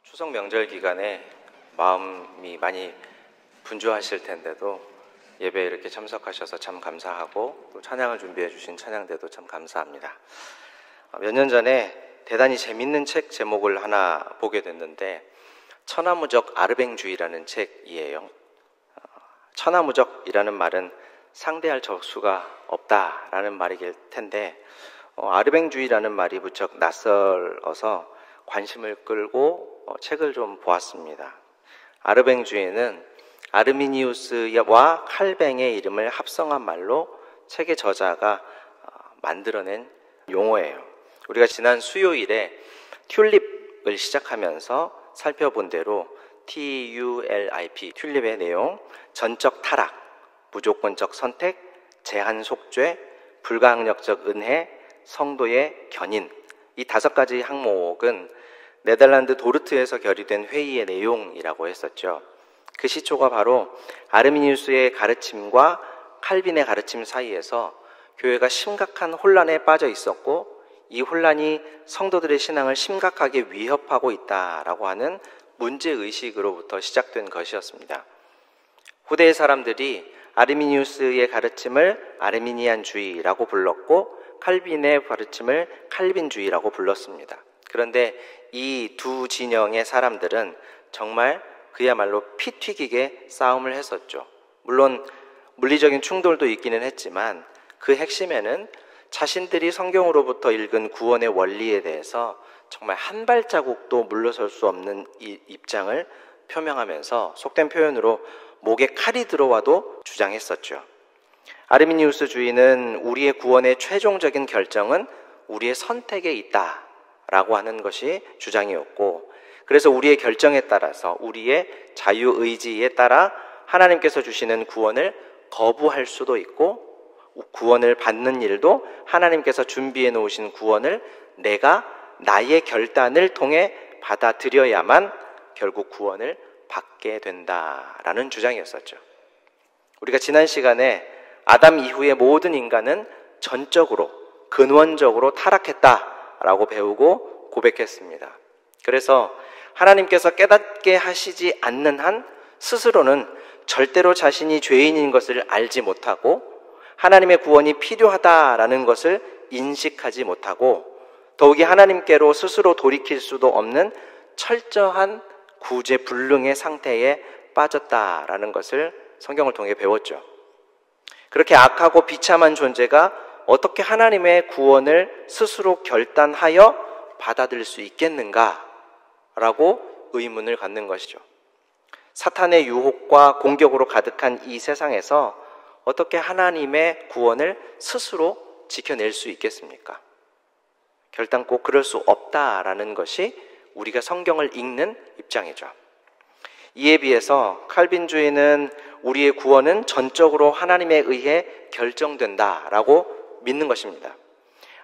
추석 명절 기간에 마음이 많이 분주하실 텐데도 예배에 이렇게 참석하셔서 참 감사하고 또 찬양을 준비해 주신 찬양대도 참 감사합니다. 몇 년 전에 대단히 재밌는 책 제목을 하나 보게 됐는데 천하무적 아르뱅주의라는 책이에요. 천하무적이라는 말은 상대할 적수가 없다라는 말이길 텐데 아르뱅주의라는 말이 무척 낯설어서 관심을 끌고 책을 좀 보았습니다. 아르뱅주의는 아르미니우스와 칼뱅의 이름을 합성한 말로 책의 저자가 만들어낸 용어예요. 우리가 지난 수요일에 튤립을 시작하면서 살펴본 대로 TULIP, 튤립의 내용, 전적 타락, 무조건적 선택, 제한 속죄, 불가항력적 은혜, 성도의 견인, 이 5가지 항목은 네덜란드 도르트에서 결의된 회의의 내용이라고 했었죠. 그 시초가 바로 아르미니우스의 가르침과 칼빈의 가르침 사이에서 교회가 심각한 혼란에 빠져 있었고 이 혼란이 성도들의 신앙을 심각하게 위협하고 있다라고 하는 문제의식으로부터 시작된 것이었습니다. 후대의 사람들이 아르미니우스의 가르침을 아르미니안주의라고 불렀고 칼빈의 가르침을 칼빈주의라고 불렀습니다. 그런데 이 두 진영의 사람들은 정말 그야말로 피 튀기게 싸움을 했었죠. 물론 물리적인 충돌도 있기는 했지만 그 핵심에는 자신들이 성경으로부터 읽은 구원의 원리에 대해서 정말 한 발자국도 물러설 수 없는 이 입장을 표명하면서 속된 표현으로 목에 칼이 들어와도 주장했었죠. 아르미니우스주의는 우리의 구원의 최종적인 결정은 우리의 선택에 있다라고 하는 것이 주장이었고, 그래서 우리의 결정에 따라서 우리의 자유의지에 따라 하나님께서 주시는 구원을 거부할 수도 있고, 구원을 받는 일도 하나님께서 준비해 놓으신 구원을 내가 나의 결단을 통해 받아들여야만 결국 구원을 받게 된다라는 주장이었었죠. 우리가 지난 시간에 아담 이후의 모든 인간은 전적으로 근원적으로 타락했다라고 배우고 고백했습니다. 그래서 하나님께서 깨닫게 하시지 않는 한 스스로는 절대로 자신이 죄인인 것을 알지 못하고 하나님의 구원이 필요하다라는 것을 인식하지 못하고 더욱이 하나님께로 스스로 돌이킬 수도 없는 철저한 구제불능의 상태에 빠졌다라는 것을 성경을 통해 배웠죠. 그렇게 악하고 비참한 존재가 어떻게 하나님의 구원을 스스로 결단하여 받아들일 수 있겠는가라고 의문을 갖는 것이죠. 사탄의 유혹과 공격으로 가득한 이 세상에서 어떻게 하나님의 구원을 스스로 지켜낼 수 있겠습니까? 결단코 그럴 수 없다라는 것이 우리가 성경을 읽는 입장이죠. 이에 비해서 칼빈주의는 우리의 구원은 전적으로 하나님에 의해 결정된다라고 믿는 것입니다.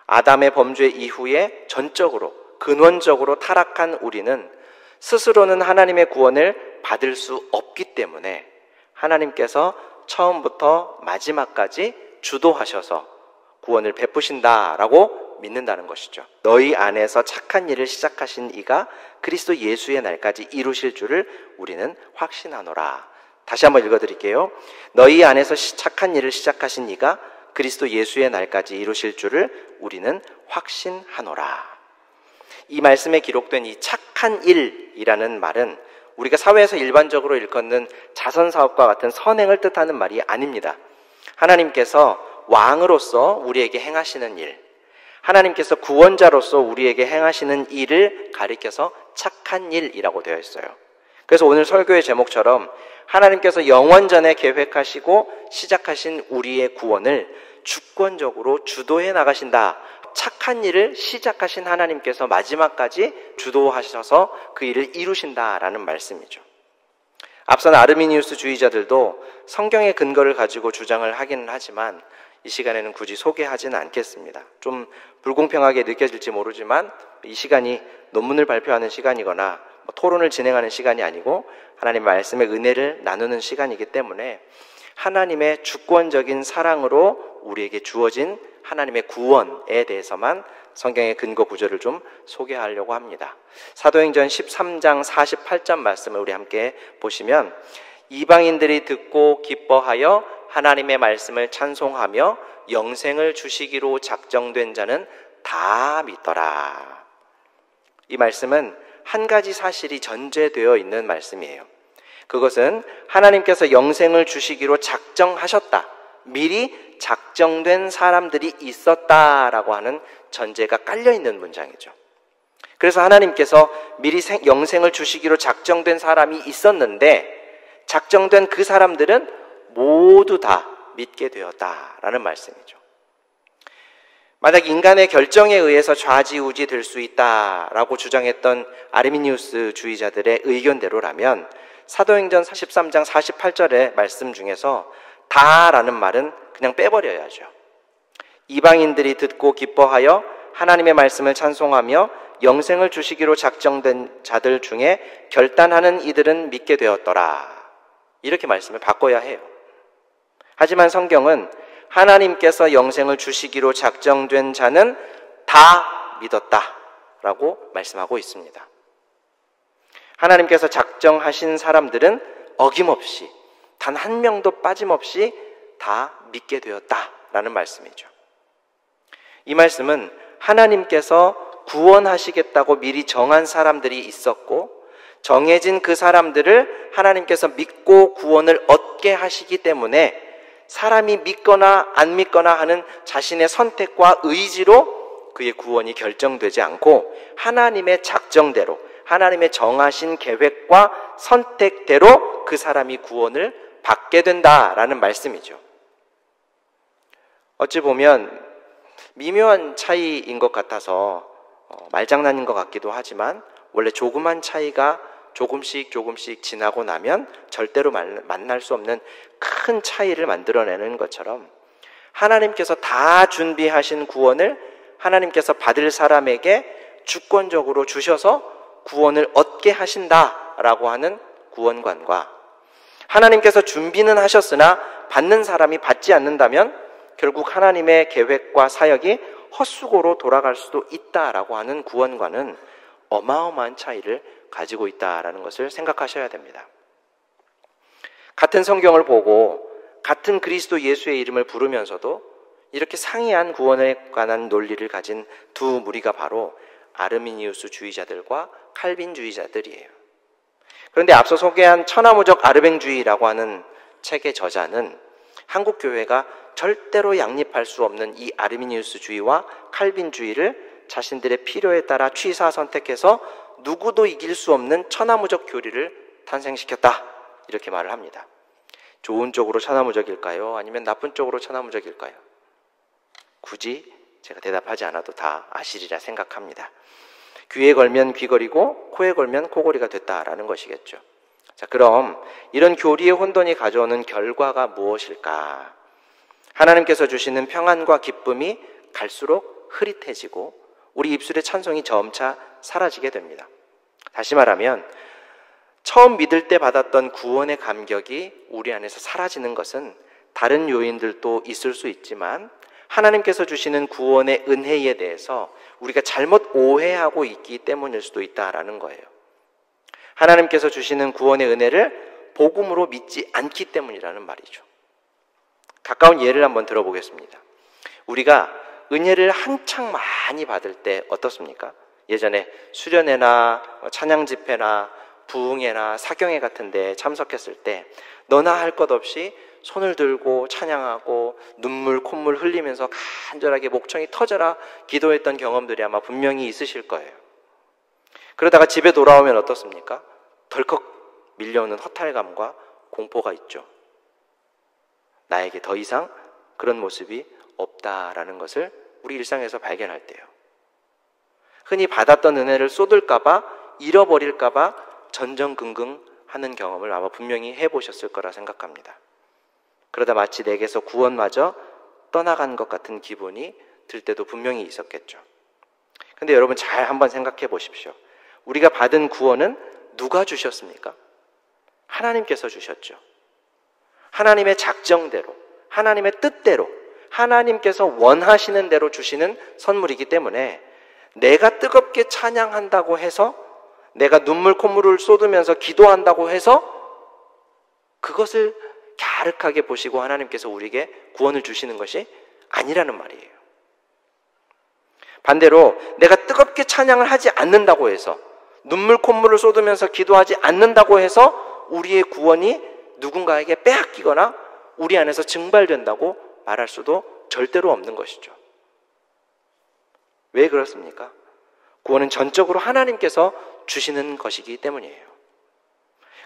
아담의 범죄 이후에 전적으로 근원적으로 타락한 우리는 스스로는 하나님의 구원을 받을 수 없기 때문에 하나님께서 처음부터 마지막까지 주도하셔서 구원을 베푸신다라고 믿는다는 것이죠. 너희 안에서 착한 일을 시작하신 이가 그리스도 예수의 날까지 이루실 줄을 우리는 확신하노라. 다시 한번 읽어드릴게요. 너희 안에서 착한 일을 시작하신 이가 그리스도 예수의 날까지 이루실 줄을 우리는 확신하노라. 이 말씀에 기록된 이 착한 일이라는 말은 우리가 사회에서 일반적으로 일컫는 자선사업과 같은 선행을 뜻하는 말이 아닙니다. 하나님께서 왕으로서 우리에게 행하시는 일, 하나님께서 구원자로서 우리에게 행하시는 일을 가리켜서 착한 일이라고 되어 있어요. 그래서 오늘 설교의 제목처럼 하나님께서 영원전에 계획하시고 시작하신 우리의 구원을 주권적으로 주도해 나가신다. 착한 일을 시작하신 하나님께서 마지막까지 주도하셔서 그 일을 이루신다라는 말씀이죠. 앞선 아르미니우스 주의자들도 성경의 근거를 가지고 주장을 하기는 하지만 이 시간에는 굳이 소개하지는 않겠습니다. 좀 불공평하게 느껴질지 모르지만 이 시간이 논문을 발표하는 시간이거나 토론을 진행하는 시간이 아니고 하나님의 말씀의 은혜를 나누는 시간이기 때문에 하나님의 주권적인 사랑으로 우리에게 주어진 하나님의 구원에 대해서만 성경의 근거 구절을 좀 소개하려고 합니다. 사도행전 13장 48절 말씀을 우리 함께 보시면 이방인들이 듣고 기뻐하여 하나님의 말씀을 찬송하며 영생을 주시기로 작정된 자는 다 믿더라. 이 말씀은 한 가지 사실이 전제되어 있는 말씀이에요. 그것은 하나님께서 영생을 주시기로 작정하셨다. 미리 작정된 사람들이 있었다라고 하는 전제가 깔려있는 문장이죠. 그래서 하나님께서 미리 영생을 주시기로 작정된 사람이 있었는데 작정된 그 사람들은 모두 다 믿게 되었다라는 말씀이죠. 만약 인간의 결정에 의해서 좌지우지 될 수 있다라고 주장했던 아르미니우스 주의자들의 의견대로라면 사도행전 13장 48절의 말씀 중에서 다라는 말은 그냥 빼버려야죠. 이방인들이 듣고 기뻐하여 하나님의 말씀을 찬송하며 영생을 주시기로 작정된 자들 중에 결단하는 이들은 믿게 되었더라. 이렇게 말씀을 바꿔야 해요. 하지만 성경은 하나님께서 영생을 주시기로 작정된 자는 다 믿었다라고 말씀하고 있습니다. 하나님께서 작정하신 사람들은 어김없이 단 한 명도 빠짐없이 다 믿게 되었다라는 말씀이죠. 이 말씀은 하나님께서 구원하시겠다고 미리 정한 사람들이 있었고 정해진 그 사람들을 하나님께서 믿고 구원을 얻게 하시기 때문에 사람이 믿거나 안 믿거나 하는 자신의 선택과 의지로 그의 구원이 결정되지 않고 하나님의 작정대로 하나님의 정하신 계획과 선택대로 그 사람이 구원을 받게 된다라는 말씀이죠. 어찌 보면 미묘한 차이인 것 같아서 말장난인 것 같기도 하지만 원래 조그만 차이가 조금씩 지나고 나면 절대로 만날 수 없는 큰 차이를 만들어내는 것처럼 하나님께서 다 준비하신 구원을 하나님께서 받을 사람에게 주권적으로 주셔서 구원을 얻게 하신다라고 하는 구원관과 하나님께서 준비는 하셨으나 받는 사람이 받지 않는다면 결국 하나님의 계획과 사역이 헛수고로 돌아갈 수도 있다라고 하는 구원관은 어마어마한 차이를 가지고 있다라는 것을 생각하셔야 됩니다. 같은 성경을 보고 같은 그리스도 예수의 이름을 부르면서도 이렇게 상이한 구원에 관한 논리를 가진 두 무리가 바로 아르미니우스 주의자들과 칼빈주의자들이에요. 그런데 앞서 소개한 천하무적 아르뱅주의라고 하는 책의 저자는 한국 교회가 절대로 양립할 수 없는 이 아르미니우스주의와 칼빈주의를 자신들의 필요에 따라 취사 선택해서 누구도 이길 수 없는 천하무적 교리를 탄생시켰다. 이렇게 말을 합니다. 좋은 쪽으로 천하무적일까요? 아니면 나쁜 쪽으로 천하무적일까요? 굳이 제가 대답하지 않아도 다 아시리라 생각합니다. 귀에 걸면 귀걸이고 코에 걸면 코걸이가 됐다라는 것이겠죠. 자, 그럼 이런 교리의 혼돈이 가져오는 결과가 무엇일까? 하나님께서 주시는 평안과 기쁨이 갈수록 흐릿해지고 우리 입술의 찬송이 점차 사라지게 됩니다. 다시 말하면 처음 믿을 때 받았던 구원의 감격이 우리 안에서 사라지는 것은 다른 요인들도 있을 수 있지만 하나님께서 주시는 구원의 은혜에 대해서 우리가 잘못 오해하고 있기 때문일 수도 있다라는 거예요. 하나님께서 주시는 구원의 은혜를 복음으로 믿지 않기 때문이라는 말이죠. 가까운 예를 한번 들어보겠습니다. 우리가 은혜를 한창 많이 받을 때 어떻습니까? 예전에 수련회나 찬양 집회나 부흥회나 사경회 같은 데 참석했을 때 너나 할 것 없이 손을 들고 찬양하고 눈물 콧물 흘리면서 간절하게 목청이 터져라 기도했던 경험들이 아마 분명히 있으실 거예요. 그러다가 집에 돌아오면 어떻습니까? 덜컥 밀려오는 허탈감과 공포가 있죠. 나에게 더 이상 그런 모습이 없다라는 것을 우리 일상에서 발견할 때요. 흔히 받았던 은혜를 쏟을까봐 잃어버릴까봐 전전긍긍하는 경험을 아마 분명히 해보셨을 거라 생각합니다. 그러다 마치 내게서 구원마저 떠나간 것 같은 기분이 들 때도 분명히 있었겠죠. 근데 여러분 잘 한번 생각해 보십시오. 우리가 받은 구원은 누가 주셨습니까? 하나님께서 주셨죠. 하나님의 작정대로, 하나님의 뜻대로, 하나님께서 원하시는 대로 주시는 선물이기 때문에 내가 뜨겁게 찬양한다고 해서, 내가 눈물 콧물을 쏟으면서 기도한다고 해서 그것을 갸륵하게 보시고 하나님께서 우리에게 구원을 주시는 것이 아니라는 말이에요. 반대로 내가 뜨겁게 찬양을 하지 않는다고 해서, 눈물 콧물을 쏟으면서 기도하지 않는다고 해서 우리의 구원이 누군가에게 빼앗기거나 우리 안에서 증발된다고 말할 수도 절대로 없는 것이죠. 왜 그렇습니까? 구원은 전적으로 하나님께서 주시는 것이기 때문이에요.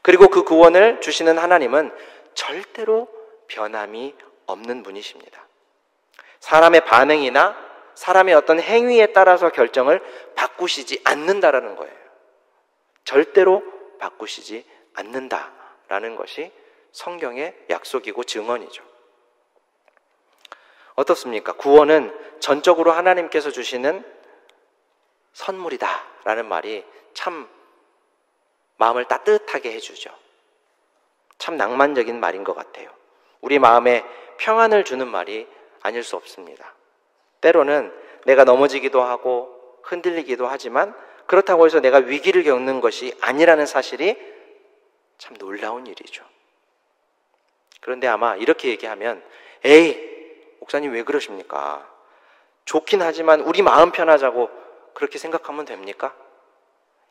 그리고 그 구원을 주시는 하나님은 절대로 변함이 없는 분이십니다. 사람의 반응이나 사람의 어떤 행위에 따라서 결정을 바꾸시지 않는다라는 거예요. 절대로 바꾸시지 않는다라는 것이 성경의 약속이고 증언이죠. 어떻습니까? 구원은 전적으로 하나님께서 주시는 선물이다라는 말이 참 마음을 따뜻하게 해주죠. 참 낭만적인 말인 것 같아요. 우리 마음에 평안을 주는 말이 아닐 수 없습니다. 때로는 내가 넘어지기도 하고 흔들리기도 하지만 그렇다고 해서 내가 위기를 겪는 것이 아니라는 사실이 참 놀라운 일이죠. 그런데 아마 이렇게 얘기하면, 에이, 목사님 왜 그러십니까? 좋긴 하지만 우리 마음 편하자고 그렇게 생각하면 됩니까?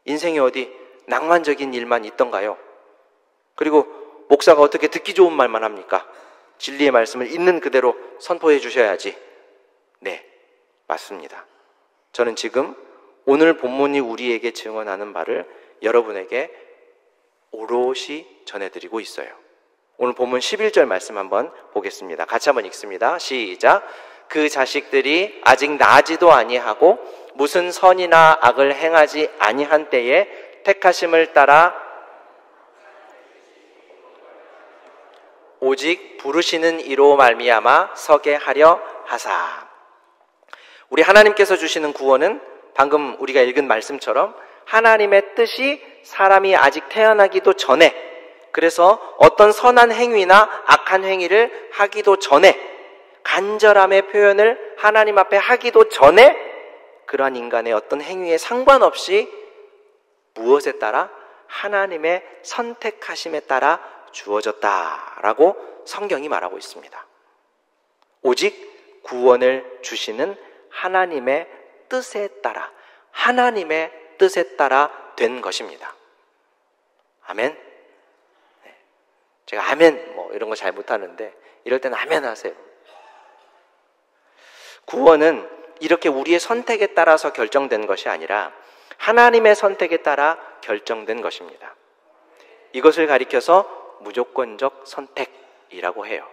인생이 어디 낭만적인 일만 있던가요? 그리고 목사가 어떻게 듣기 좋은 말만 합니까? 진리의 말씀을 있는 그대로 선포해 주셔야지. 네, 맞습니다. 저는 지금 오늘 본문이 우리에게 증언하는 바를 여러분에게 오롯이 전해드리고 있어요. 오늘 본문 11절 말씀 한번 보겠습니다. 같이 한번 읽습니다. 시작. 그 자식들이 아직 나지도 아니하고 무슨 선이나 악을 행하지 아니한 때에 택하심을 따라 오직 부르시는 이로 말미암아 서게 하려 하사. 우리 하나님께서 주시는 구원은 방금 우리가 읽은 말씀처럼 하나님의 뜻이 사람이 아직 태어나기도 전에, 그래서 어떤 선한 행위나 악한 행위를 하기도 전에, 간절함의 표현을 하나님 앞에 하기도 전에 그러한 인간의 어떤 행위에 상관없이 무엇에 따라? 하나님의 선택하심에 따라 주어졌다라고 성경이 말하고 있습니다. 오직 구원을 주시는 하나님의 뜻에 따라, 하나님의 뜻에 따라 된 것입니다. 아멘? 제가 아멘 이런 거 잘 못하는데 이럴 때는 아멘 하세요. 구원은 이렇게 우리의 선택에 따라서 결정된 것이 아니라 하나님의 선택에 따라 결정된 것입니다. 이것을 가리켜서 무조건적 선택이라고 해요.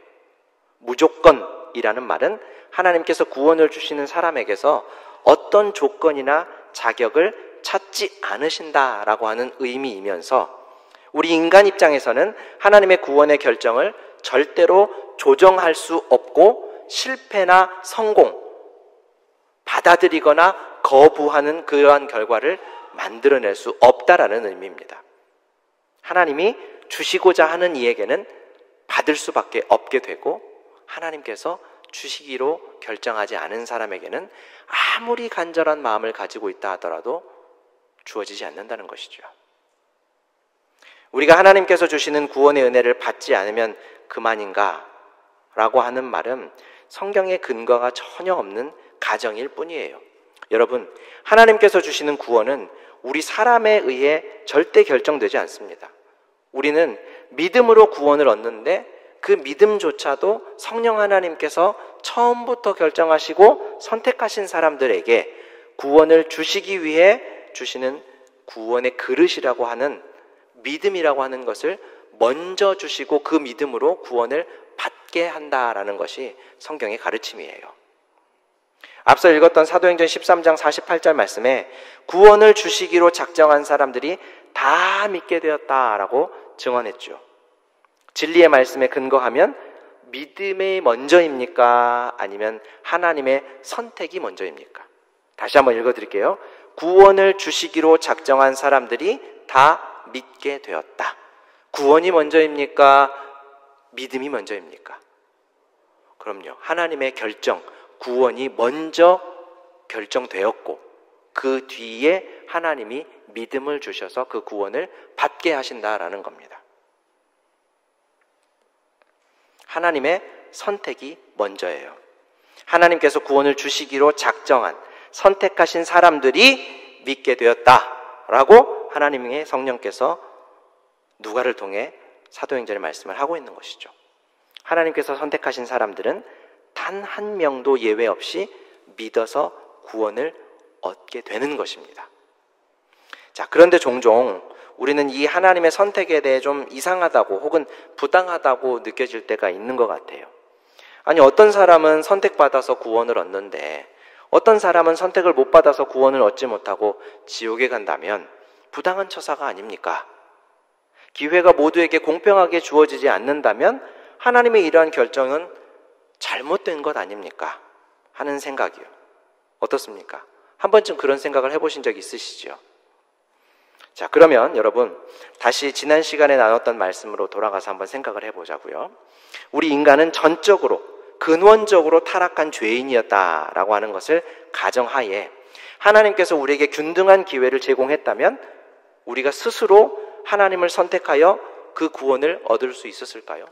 무조건이라는 말은 하나님께서 구원을 주시는 사람에게서 어떤 조건이나 자격을 찾지 않으신다라고 하는 의미이면서 우리 인간 입장에서는 하나님의 구원의 결정을 절대로 조정할 수 없고 실패나 성공, 받아들이거나 거부하는 그러한 결과를 만들어낼 수 없다라는 의미입니다. 하나님이 주시고자 하는 이에게는 받을 수밖에 없게 되고, 하나님께서 주시기로 결정하지 않은 사람에게는 아무리 간절한 마음을 가지고 있다 하더라도 주어지지 않는다는 것이죠. 우리가 하나님께서 주시는 구원의 은혜를 받지 않으면 그만인가? 라고 하는 말은 성경의 근거가 전혀 없는 가정일 뿐이에요. 여러분, 하나님께서 주시는 구원은 우리 사람에 의해 절대 결정되지 않습니다. 우리는 믿음으로 구원을 얻는데 그 믿음조차도 성령 하나님께서 처음부터 결정하시고 선택하신 사람들에게 구원을 주시기 위해 주시는 구원의 그릇이라고 하는 믿음이라고 하는 것을 먼저 주시고 그 믿음으로 구원을 받게 한다라는 것이 성경의 가르침이에요. 앞서 읽었던 사도행전 13장 48절 말씀에 구원을 주시기로 작정한 사람들이 다 믿게 되었다라고 증언했죠. 진리의 말씀에 근거하면 믿음이 먼저입니까? 아니면 하나님의 선택이 먼저입니까? 다시 한번 읽어드릴게요. 구원을 주시기로 작정한 사람들이 다 믿게 되었다. 구원이 먼저입니까? 믿음이 먼저입니까? 그럼요. 하나님의 결정, 구원이 먼저 결정되었고 그 뒤에 하나님이 믿음을 주셔서 그 구원을 받게 하신다라는 겁니다. 하나님의 선택이 먼저예요. 하나님께서 구원을 주시기로 작정한, 선택하신 사람들이 믿게 되었다라고 하나님의 성령께서 누가를 통해 사도행전의 말씀을 하고 있는 것이죠. 하나님께서 선택하신 사람들은 단 한 명도 예외 없이 믿어서 구원을 얻게 되는 것입니다. 자, 그런데 종종 우리는 이 하나님의 선택에 대해 좀 이상하다고 혹은 부당하다고 느껴질 때가 있는 것 같아요. 아니, 어떤 사람은 선택받아서 구원을 얻는데 어떤 사람은 선택을 못 받아서 구원을 얻지 못하고 지옥에 간다면 부당한 처사가 아닙니까? 기회가 모두에게 공평하게 주어지지 않는다면 하나님의 이러한 결정은 잘못된 것 아닙니까? 하는 생각이요. 어떻습니까? 한 번쯤 그런 생각을 해보신 적 있으시죠? 자, 그러면 여러분 다시 지난 시간에 나눴던 말씀으로 돌아가서 한번 생각을 해보자고요. 우리 인간은 전적으로 근원적으로 타락한 죄인이었다라고 하는 것을 가정하에 하나님께서 우리에게 균등한 기회를 제공했다면 우리가 스스로 하나님을 선택하여 그 구원을 얻을 수 있었을까요?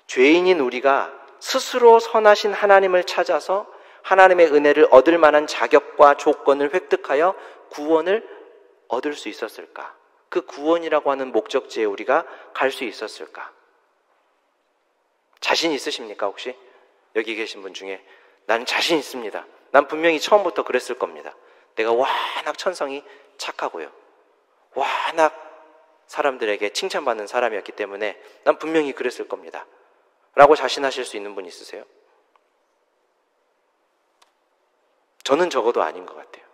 죄인인 우리가 스스로 선하신 하나님을 찾아서 하나님의 은혜를 얻을 만한 자격과 조건을 획득하여 구원을 얻을 수 있었을까? 그 구원이라고 하는 목적지에 우리가 갈 수 있었을까? 자신 있으십니까 혹시? 여기 계신 분 중에 나는 자신 있습니다. 난 분명히 처음부터 그랬을 겁니다. 내가 워낙 천성이 착하고요. 워낙 사람들에게 칭찬받는 사람이었기 때문에 난 분명히 그랬을 겁니다. 라고 자신하실 수 있는 분 있으세요? 저는 적어도 아닌 것 같아요.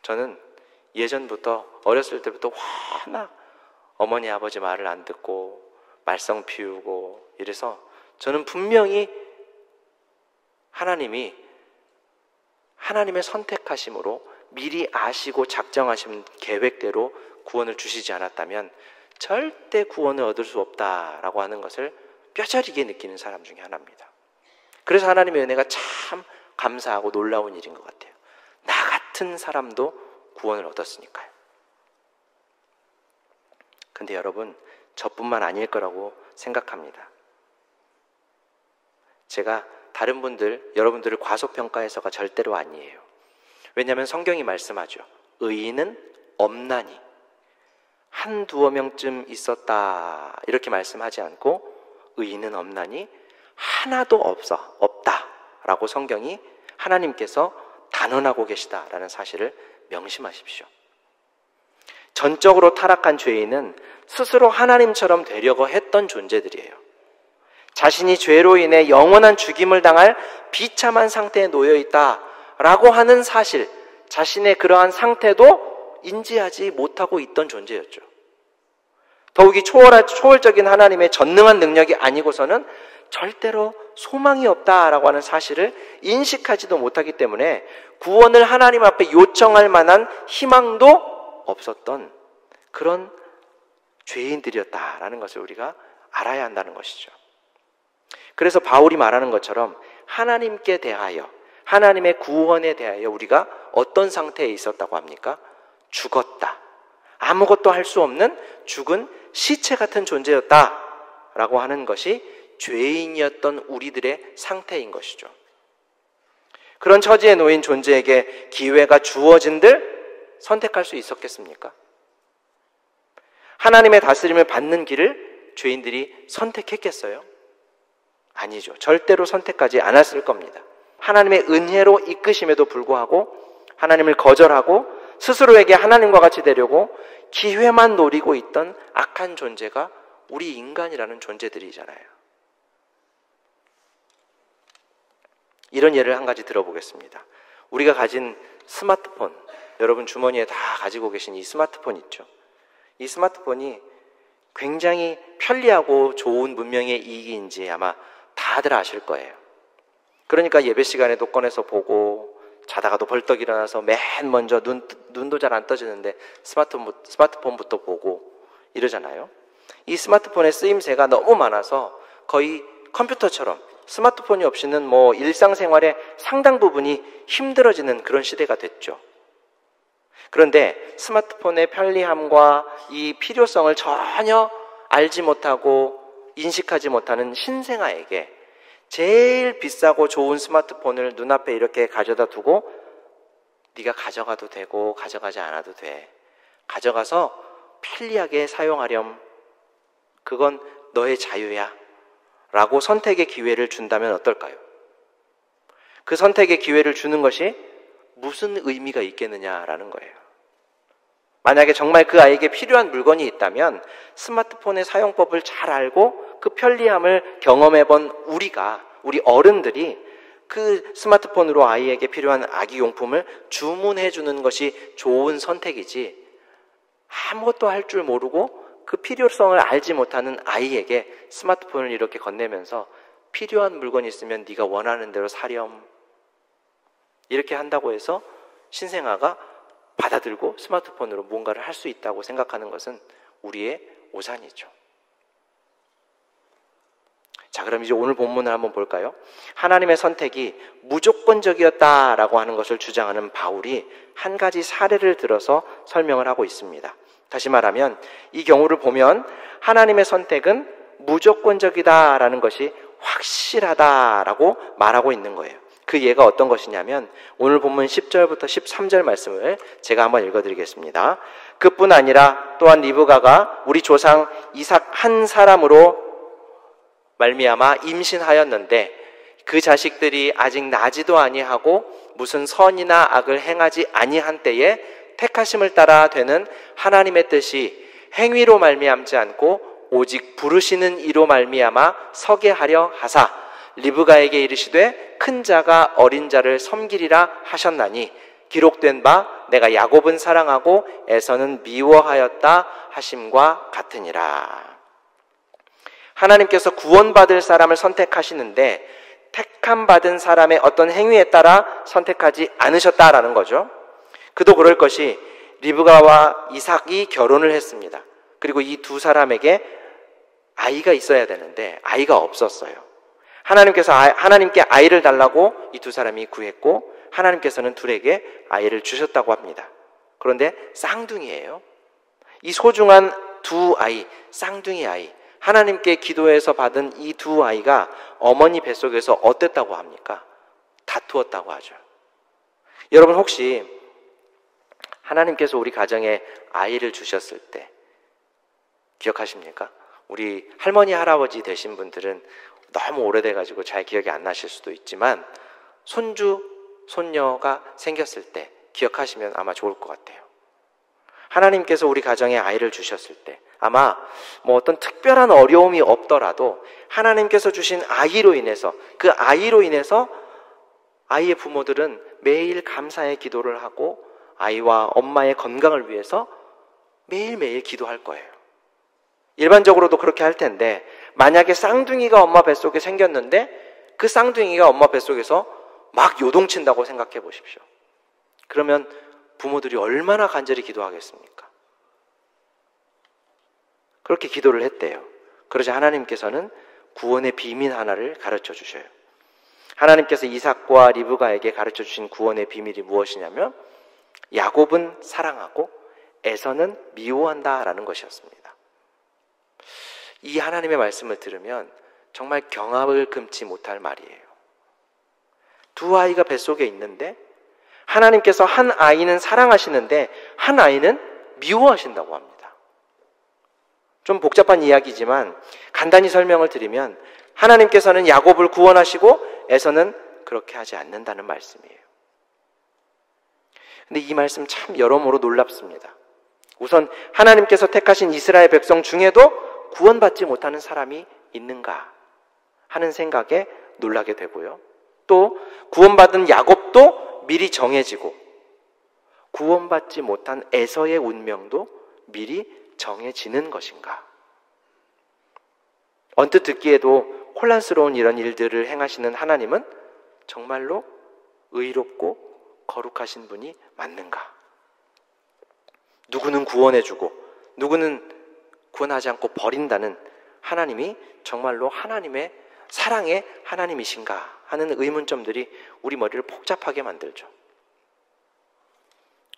저는 예전부터 어렸을 때부터 워낙 어머니 아버지 말을 안 듣고 말썽 피우고 이래서 저는 분명히 하나님이 하나님의 선택하심으로 미리 아시고 작정하신 계획대로 구원을 주시지 않았다면 절대 구원을 얻을 수 없다라고 하는 것을 뼈저리게 느끼는 사람 중에 하나입니다. 그래서 하나님의 은혜가 참 감사하고 놀라운 일인 것 같아요. 나 같은 사람도 구원을 얻었으니까요. 근데 여러분, 저뿐만 아닐 거라고 생각합니다. 제가 다른 분들, 여러분들을 과소평가해서가 절대로 아니에요. 왜냐하면 성경이 말씀하죠. 의인은 없나니 한두어 명쯤 있었다 이렇게 말씀하지 않고 의인은 없나니 하나도 없다라고 성경이 하나님께서 단언하고 계시다라는 사실을 명심하십시오. 전적으로 타락한 죄인은 스스로 하나님처럼 되려고 했던 존재들이에요. 자신이 죄로 인해 영원한 죽임을 당할 비참한 상태에 놓여 있다라고 하는 사실, 자신의 그러한 상태도 인지하지 못하고 있던 존재였죠. 더욱이 초월적인 하나님의 전능한 능력이 아니고서는 절대로 소망이 없다라고 하는 사실을 인식하지도 못하기 때문에 구원을 하나님 앞에 요청할 만한 희망도 없었던 그런 죄인들이었다라는 것을 우리가 알아야 한다는 것이죠. 그래서 바울이 말하는 것처럼 하나님께 대하여, 하나님의 구원에 대하여 우리가 어떤 상태에 있었다고 합니까? 죽었다. 아무것도 할 수 없는 죽은 시체 같은 존재였다라고 하는 것이 죄인이었던 우리들의 상태인 것이죠. 그런 처지에 놓인 존재에게 기회가 주어진들 선택할 수 있었겠습니까? 하나님의 다스림을 받는 길을 죄인들이 선택했겠어요? 아니죠. 절대로 선택하지 않았을 겁니다. 하나님의 은혜로 이끄심에도 불구하고 하나님을 거절하고 스스로에게 하나님과 같이 되려고 기회만 노리고 있던 악한 존재가 우리 인간이라는 존재들이잖아요. 이런 예를 한 가지 들어보겠습니다. 우리가 가진 스마트폰, 여러분 주머니에 다 가지고 계신 이 스마트폰 있죠. 이 스마트폰이 굉장히 편리하고 좋은 문명의 이익인지 아마 다들 아실 거예요. 그러니까 예배 시간에도 꺼내서 보고 자다가도 벌떡 일어나서 맨 먼저 눈도 잘 안 떠지는데 스마트폰부터 보고 이러잖아요. 이 스마트폰의 쓰임새가 너무 많아서 거의 컴퓨터처럼 스마트폰이 없이는 뭐 일상생활의 상당 부분이 힘들어지는 그런 시대가 됐죠. 그런데 스마트폰의 편리함과 이 필요성을 전혀 알지 못하고 인식하지 못하는 신생아에게 제일 비싸고 좋은 스마트폰을 눈앞에 이렇게 가져다 두고 네가 가져가도 되고 가져가지 않아도 돼. 가져가서 편리하게 사용하렴. 그건 너의 자유야. 라고 선택의 기회를 준다면 어떨까요? 그 선택의 기회를 주는 것이 무슨 의미가 있겠느냐라는 거예요. 만약에 정말 그 아이에게 필요한 물건이 있다면 스마트폰의 사용법을 잘 알고 그 편리함을 경험해 본 우리 어른들이 그 스마트폰으로 아이에게 필요한 아기용품을 주문해 주는 것이 좋은 선택이지, 아무것도 할 줄 모르고 그 필요성을 알지 못하는 아이에게 스마트폰을 이렇게 건네면서 필요한 물건이 있으면 네가 원하는 대로 사렴, 이렇게 한다고 해서 신생아가 받아들고 스마트폰으로 뭔가를 할 수 있다고 생각하는 것은 우리의 오산이죠. 자, 그럼 이제 오늘 본문을 한번 볼까요? 하나님의 선택이 무조건적이었다라고 하는 것을 주장하는 바울이 한 가지 사례를 들어서 설명을 하고 있습니다. 다시 말하면 이 경우를 보면 하나님의 선택은 무조건적이다라는 것이 확실하다라고 말하고 있는 거예요. 그 예가 어떤 것이냐면 오늘 본문 10절부터 13절 말씀을 제가 한번 읽어드리겠습니다. 그뿐 아니라 또한 리브가가 우리 조상 이삭 한 사람으로 말미암아 임신하였는데 그 자식들이 아직 나지도 아니하고 무슨 선이나 악을 행하지 아니한 때에 택하심을 따라 되는 하나님의 뜻이 행위로 말미암지 않고 오직 부르시는 이로 말미암아 서게 하려 하사 리브가에게 이르시되 큰 자가 어린 자를 섬기리라 하셨나니 기록된 바 내가 야곱은 사랑하고 에서는 미워하였다 하심과 같으니라. 하나님께서 구원받을 사람을 선택하시는데 택함 받은 사람의 어떤 행위에 따라 선택하지 않으셨다라는 거죠. 그도 그럴 것이 리브가와 이삭이 결혼을 했습니다. 그리고 이 두 사람에게 아이가 있어야 되는데 아이가 없었어요. 하나님께 아이를 달라고 이 두 사람이 구했고 하나님께서는 둘에게 아이를 주셨다고 합니다. 그런데 쌍둥이에요. 이 소중한 두 아이, 쌍둥이 아이, 하나님께 기도해서 받은 이 두 아이가 어머니 뱃속에서 어땠다고 합니까? 다투었다고 하죠. 여러분 혹시 하나님께서 우리 가정에 아이를 주셨을 때 기억하십니까? 우리 할머니, 할아버지 되신 분들은 너무 오래돼가지고 잘 기억이 안 나실 수도 있지만 손주, 손녀가 생겼을 때 기억하시면 아마 좋을 것 같아요. 하나님께서 우리 가정에 아이를 주셨을 때 아마 뭐 어떤 특별한 어려움이 없더라도 하나님께서 주신 아이로 인해서 그 아이로 인해서 아이의 부모들은 매일 감사의 기도를 하고 아이와 엄마의 건강을 위해서 매일매일 기도할 거예요. 일반적으로도 그렇게 할 텐데 만약에 쌍둥이가 엄마 뱃속에 생겼는데 그 쌍둥이가 엄마 뱃속에서 막 요동친다고 생각해 보십시오. 그러면 부모들이 얼마나 간절히 기도하겠습니까? 그렇게 기도를 했대요. 그러자 하나님께서는 구원의 비밀 하나를 가르쳐 주셔요. 하나님께서 이삭과 리브가에게 가르쳐 주신 구원의 비밀이 무엇이냐면 야곱은 사랑하고 에서는 미워한다라는 것이었습니다. 이 하나님의 말씀을 들으면 정말 경악을 금치 못할 말이에요. 두 아이가 뱃속에 있는데 하나님께서 한 아이는 사랑하시는데 한 아이는 미워하신다고 합니다. 좀 복잡한 이야기지만 간단히 설명을 드리면 하나님께서는 야곱을 구원하시고 에서는 그렇게 하지 않는다는 말씀이에요. 근데 이 말씀 참 여러모로 놀랍습니다. 우선 하나님께서 택하신 이스라엘 백성 중에도 구원받지 못하는 사람이 있는가 하는 생각에 놀라게 되고요. 또 구원받은 야곱도 미리 정해지고 구원받지 못한 에서의 운명도 미리 정해지는 것인가? 언뜻 듣기에도 혼란스러운 이런 일들을 행하시는 하나님은 정말로 의롭고 거룩하신 분이 맞는가? 누구는 구원해주고 누구는 구원하지 않고 버린다는 하나님이 정말로 하나님의 사랑의 하나님이신가 하는 의문점들이 우리 머리를 복잡하게 만들죠.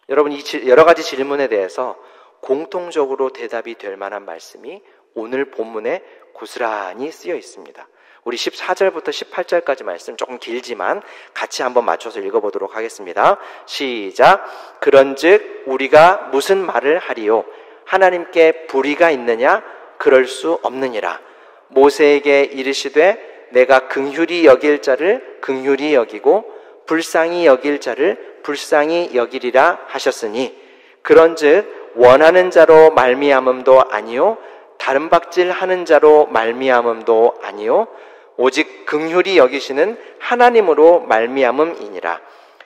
여러분, 이 여러 가지 질문에 대해서 공통적으로 대답이 될 만한 말씀이 오늘 본문에 고스란히 쓰여 있습니다. 우리 14절부터 18절까지 말씀 조금 길지만 같이 한번 맞춰서 읽어보도록 하겠습니다. 시작. 그런즉 우리가 무슨 말을 하리요? 하나님께 불의가 있느냐? 그럴 수 없느니라. 모세에게 이르시되 내가 긍휼히 여길 자를 긍휼히 여기고 불쌍히 여길 자를 불쌍히 여기리라 하셨으니 그런즉 원하는 자로 말미암음도 아니요 다른 박질하는 자로 말미암음도 아니요 오직 긍휼히 여기시는 하나님으로 말미암음이니라.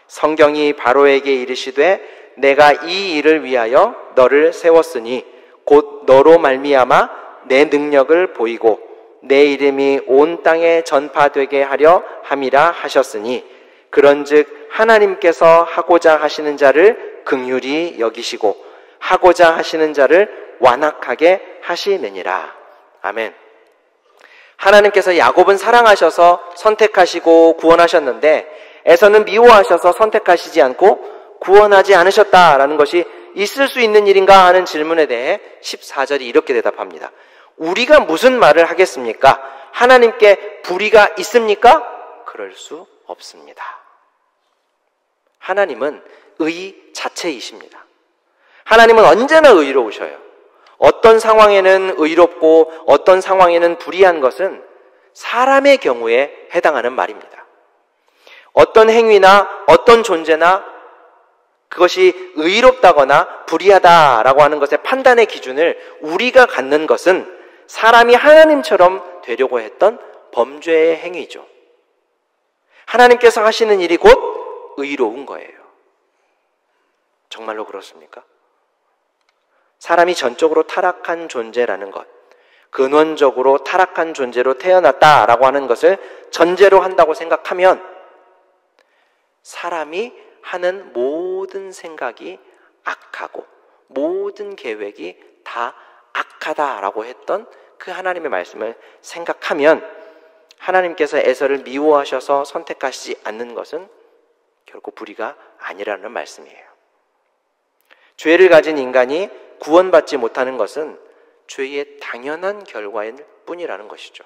성경이 바로에게 이르시되 내가 이 일을 위하여 너를 세웠으니 곧 너로 말미암아 내 능력을 보이고 내 이름이 온 땅에 전파되게 하려 함이라 하셨으니 그런즉 하나님께서 하고자 하시는 자를 긍휼히 여기시고 하고자 하시는 자를 완악하게 하시느니라. 아멘. 하나님께서 야곱은 사랑하셔서 선택하시고 구원하셨는데 에서는 미워하셔서 선택하시지 않고 구원하지 않으셨다라는 것이 있을 수 있는 일인가 하는 질문에 대해 14절이 이렇게 대답합니다. 우리가 무슨 말을 하겠습니까? 하나님께 불의가 있습니까? 그럴 수 없습니다. 하나님은 의 자체이십니다. 하나님은 언제나 의로우셔요. 어떤 상황에는 의롭고 어떤 상황에는 불의한 것은 사람의 경우에 해당하는 말입니다. 어떤 행위나 어떤 존재나 그것이 의롭다거나 불의하다라고 하는 것의 판단의 기준을 우리가 갖는 것은 사람이 하나님처럼 되려고 했던 범죄의 행위죠. 하나님께서 하시는 일이 곧 의로운 거예요. 정말로 그렇습니까? 사람이 전적으로 타락한 존재라는 것, 근원적으로 타락한 존재로 태어났다라고 하는 것을 전제로 한다고 생각하면 사람이 하는 모든 생각이 악하고 모든 계획이 다 악하다라고 했던 그 하나님의 말씀을 생각하면 하나님께서 에서를 미워하셔서 선택하시지 않는 것은 결코 불의가 아니라는 말씀이에요. 죄를 가진 인간이 구원받지 못하는 것은 죄의 당연한 결과일 뿐이라는 것이죠.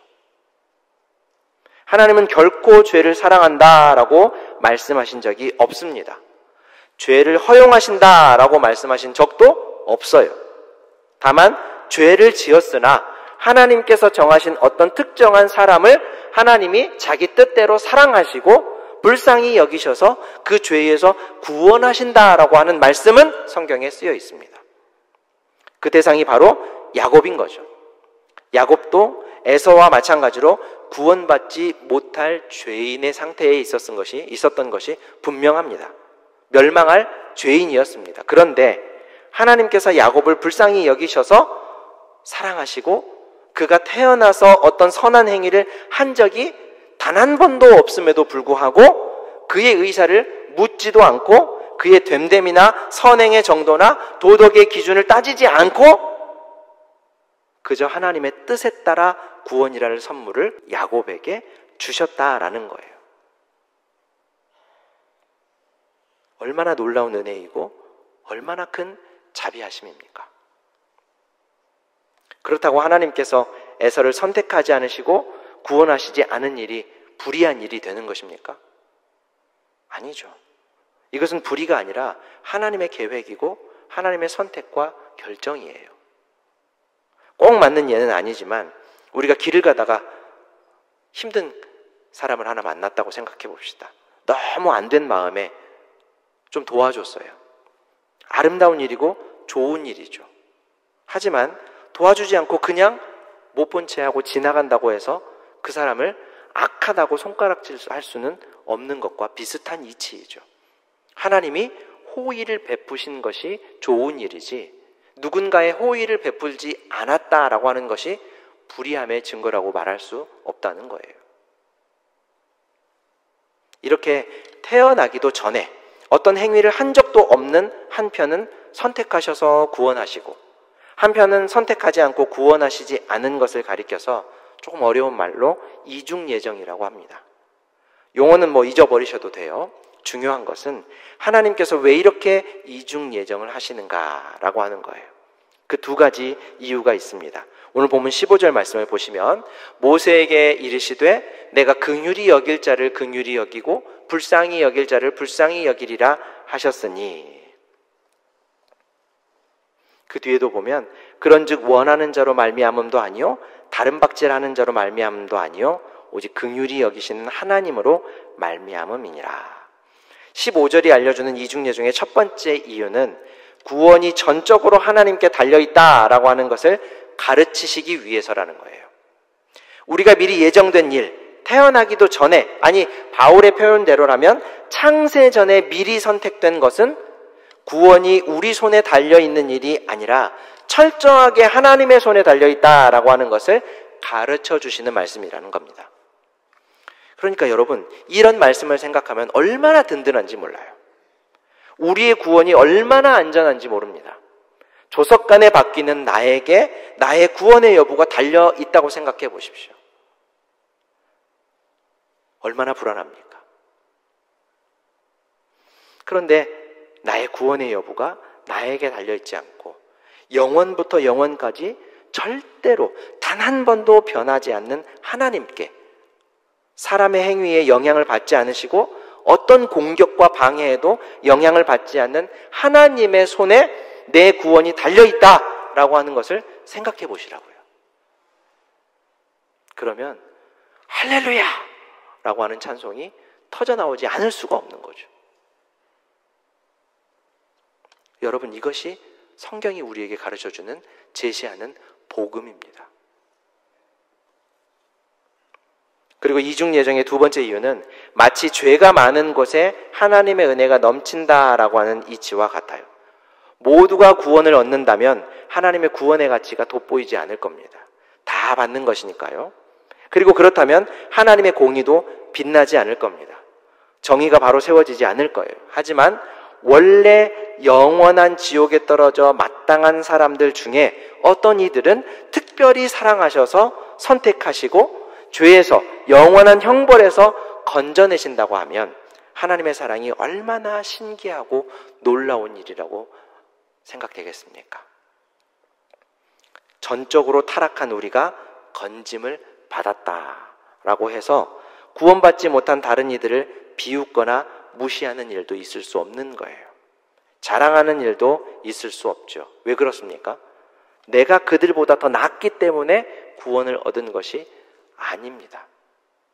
하나님은 결코 죄를 사랑한다라고 말씀하신 적이 없습니다. 죄를 허용하신다라고 말씀하신 적도 없어요. 다만 죄를 지었으나 하나님께서 정하신 어떤 특정한 사람을 하나님이 자기 뜻대로 사랑하시고 불쌍히 여기셔서 그 죄에서 구원하신다라고 하는 말씀은 성경에 쓰여 있습니다. 그 대상이 바로 야곱인 거죠. 야곱도 에서와 마찬가지로 구원받지 못할 죄인의 상태에 있었던 것이 분명합니다. 멸망할 죄인이었습니다. 그런데 하나님께서 야곱을 불쌍히 여기셔서 사랑하시고 그가 태어나서 어떤 선한 행위를 한 적이 단 한 번도 없음에도 불구하고 그의 의사를 묻지도 않고 그의 됨됨이나 선행의 정도나 도덕의 기준을 따지지 않고 그저 하나님의 뜻에 따라 구원이라는 선물을 야곱에게 주셨다라는 거예요. 얼마나 놀라운 은혜이고 얼마나 큰 자비하심입니까? 그렇다고 하나님께서 에서를 선택하지 않으시고 구원하시지 않은 일이 불의한 일이 되는 것입니까? 아니죠. 이것은 불의가 아니라 하나님의 계획이고 하나님의 선택과 결정이에요. 꼭 맞는 예는 아니지만 우리가 길을 가다가 힘든 사람을 하나 만났다고 생각해 봅시다. 너무 안 된 마음에 좀 도와줬어요. 아름다운 일이고 좋은 일이죠. 하지만 도와주지 않고 그냥 못 본 채 하고 지나간다고 해서 그 사람을 악하다고 손가락질 할 수는 없는 것과 비슷한 이치이죠. 하나님이 호의를 베푸신 것이 좋은 일이지 누군가의 호의를 베풀지 않았다라고 하는 것이 불의함의 증거라고 말할 수 없다는 거예요. 이렇게 태어나기도 전에 어떤 행위를 한 적도 없는 한편은 선택하셔서 구원하시고 한편은 선택하지 않고 구원하시지 않은 것을 가리켜서 조금 어려운 말로 이중 예정이라고 합니다. 용어는 잊어버리셔도 돼요. 중요한 것은 하나님께서 왜 이렇게 이중 예정을 하시는가라고 하는 거예요. 그 두 가지 이유가 있습니다. 오늘 본문 15절 말씀을 보시면 모세에게 이르시되 내가 긍휼히 여길 자를 긍휼히 여기고 불쌍히 여길 자를 불쌍히 여기리라 하셨으니, 그 뒤에도 보면 그런즉 원하는 자로 말미암음도 아니요 다른 박질하는 자로 말미암음도 아니요 오직 긍휼히 여기시는 하나님으로 말미암음이니라. 15절이 알려주는 이중예정의 첫 번째 이유는 구원이 전적으로 하나님께 달려있다라고 하는 것을 가르치시기 위해서라는 거예요. 우리가 미리 예정된 일, 태어나기도 전에, 아니 바울의 표현대로라면 창세 전에 미리 선택된 것은 구원이 우리 손에 달려있는 일이 아니라 철저하게 하나님의 손에 달려있다라고 하는 것을 가르쳐 주시는 말씀이라는 겁니다. 그러니까 여러분, 이런 말씀을 생각하면 얼마나 든든한지 몰라요. 우리의 구원이 얼마나 안전한지 모릅니다. 조석간에 바뀌는 나에게 나의 구원의 여부가 달려있다고 생각해 보십시오. 얼마나 불안합니까? 그런데 나의 구원의 여부가 나에게 달려있지 않고 영원부터 영원까지 절대로 단 한 번도 변하지 않는 하나님께 사람의 행위에 영향을 받지 않으시고 어떤 공격과 방해에도 영향을 받지 않는 하나님의 손에 내 구원이 달려있다라고 하는 것을 생각해 보시라고요. 그러면 할렐루야! 라고 하는 찬송이 터져나오지 않을 수가 없는 거죠. 여러분, 이것이 성경이 우리에게 가르쳐주는, 제시하는 복음입니다. 그리고 이중 예정의 두 번째 이유는 마치 죄가 많은 곳에 하나님의 은혜가 넘친다라고 하는 이치와 같아요. 모두가 구원을 얻는다면 하나님의 구원의 가치가 돋보이지 않을 겁니다. 다 받는 것이니까요. 그리고 그렇다면 하나님의 공의도 빛나지 않을 겁니다. 정의가 바로 세워지지 않을 거예요. 하지만 원래 영원한 지옥에 떨어져 마땅한 사람들 중에 어떤 이들은 특별히 사랑하셔서 선택하시고 죄에서, 영원한 형벌에서 건져내신다고 하면 하나님의 사랑이 얼마나 신기하고 놀라운 일이라고 생각되겠습니까? 전적으로 타락한 우리가 건짐을 받았다라고 해서 구원받지 못한 다른 이들을 비웃거나 무시하는 일도 있을 수 없는 거예요. 자랑하는 일도 있을 수 없죠. 왜 그렇습니까? 내가 그들보다 더 낫기 때문에 구원을 얻은 것이 아닙니다.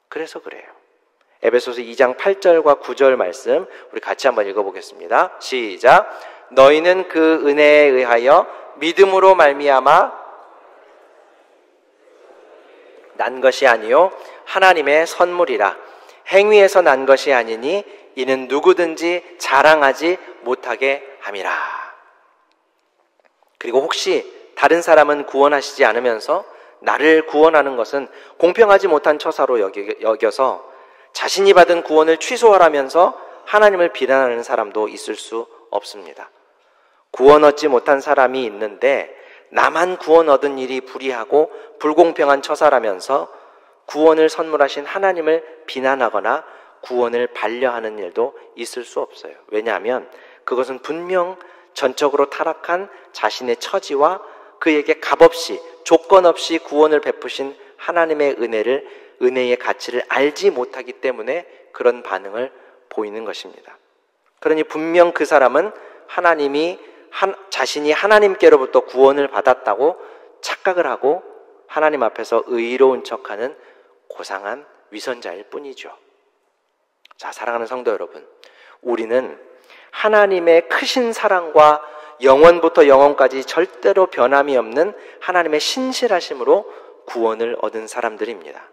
그래서 그래요. 에베소서 2장 8절과 9절 말씀 우리 같이 한번 읽어보겠습니다. 시작. 너희는 그 은혜에 의하여 믿음으로 말미암아 난 것이 아니요 하나님의 선물이라. 행위에서 난 것이 아니니 이는 누구든지 자랑하지 못하게 함이라. 그리고 혹시 다른 사람은 구원하시지 않으면서 나를 구원하는 것은 공평하지 못한 처사로 여겨서 자신이 받은 구원을 취소하라면서 하나님을 비난하는 사람도 있을 수 없습니다. 구원 얻지 못한 사람이 있는데 나만 구원 얻은 일이 불의하고 불공평한 처사라면서 구원을 선물하신 하나님을 비난하거나 구원을 반려하는 일도 있을 수 없어요. 왜냐하면 그것은 분명 전적으로 타락한 자신의 처지와 그에게 값없이 조건 없이 구원을 베푸신 하나님의 은혜의 가치를 알지 못하기 때문에 그런 반응을 보이는 것입니다. 그러니 분명 그 사람은 자신이 하나님께로부터 구원을 받았다고 착각을 하고 하나님 앞에서 의로운 척하는 고상한 위선자일 뿐이죠. 자, 사랑하는 성도 여러분, 우리는 하나님의 크신 사랑과 영원부터 영원까지 절대로 변함이 없는 하나님의 신실하심으로 구원을 얻은 사람들입니다.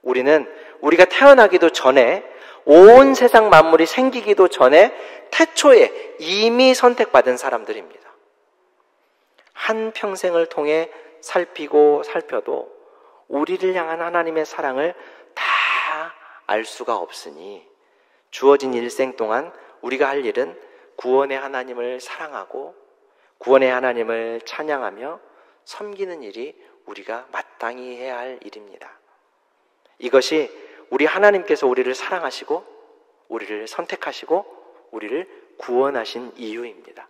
우리는 우리가 태어나기도 전에, 온 세상 만물이 생기기도 전에 태초에 이미 선택받은 사람들입니다. 한 평생을 통해 살피고 살펴도 우리를 향한 하나님의 사랑을 다 알 수가 없으니 주어진 일생 동안 우리가 할 일은 구원의 하나님을 사랑하고 구원의 하나님을 찬양하며 섬기는 일이 우리가 마땅히 해야 할 일입니다. 이것이 우리 하나님께서 우리를 사랑하시고 우리를 선택하시고 우리를 구원하신 이유입니다.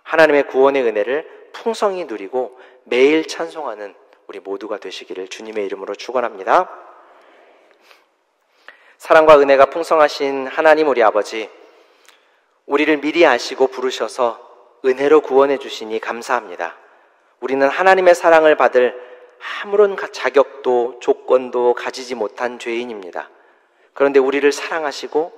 하나님의 구원의 은혜를 풍성히 누리고 매일 찬송하는 우리 모두가 되시기를 주님의 이름으로 축원합니다. 사랑과 은혜가 풍성하신 하나님 우리 아버지, 우리를 미리 아시고 부르셔서 은혜로 구원해 주시니 감사합니다. 우리는 하나님의 사랑을 받을 아무런 자격도 조건도 가지지 못한 죄인입니다. 그런데 우리를 사랑하시고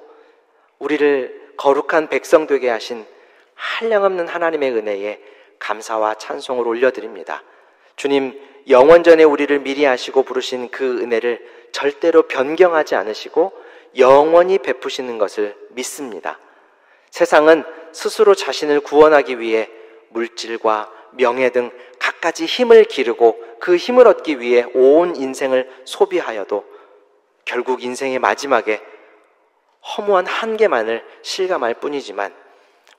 우리를 거룩한 백성 되게 하신 한량없는 하나님의 은혜에 감사와 찬송을 올려드립니다. 주님, 영원전에 우리를 미리 아시고 부르신 그 은혜를 절대로 변경하지 않으시고 영원히 베푸시는 것을 믿습니다. 세상은 스스로 자신을 구원하기 위해 물질과 명예 등 갖가지 힘을 기르고 그 힘을 얻기 위해 온 인생을 소비하여도 결국 인생의 마지막에 허무한 한계만을 실감할 뿐이지만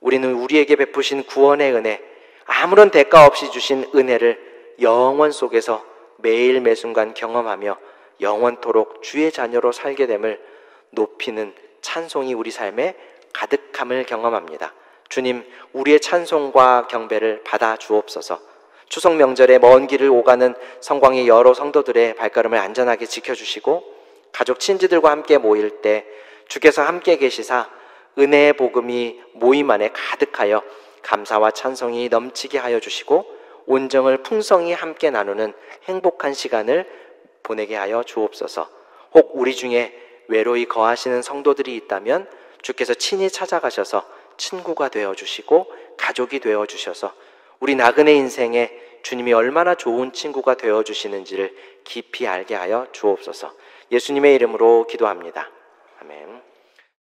우리는 우리에게 베푸신 구원의 은혜, 아무런 대가 없이 주신 은혜를 영원 속에서 매일 매순간 경험하며 영원토록 주의 자녀로 살게 됨을 높이는 찬송이 우리 삶에 가득함을 경험합니다. 주님, 우리의 찬송과 경배를 받아 주옵소서. 추석 명절에 먼 길을 오가는 성광의 여러 성도들의 발걸음을 안전하게 지켜주시고 가족 친지들과 함께 모일 때 주께서 함께 계시사 은혜의 복음이 모임 안에 가득하여 감사와 찬송이 넘치게 하여 주시고 온정을 풍성히 함께 나누는 행복한 시간을 보내게 하여 주옵소서. 혹 우리 중에 외로이 거하시는 성도들이 있다면 주께서 친히 찾아가셔서 친구가 되어주시고 가족이 되어주셔서 우리 나그네 인생에 주님이 얼마나 좋은 친구가 되어주시는지를 깊이 알게 하여 주옵소서. 예수님의 이름으로 기도합니다. 아멘.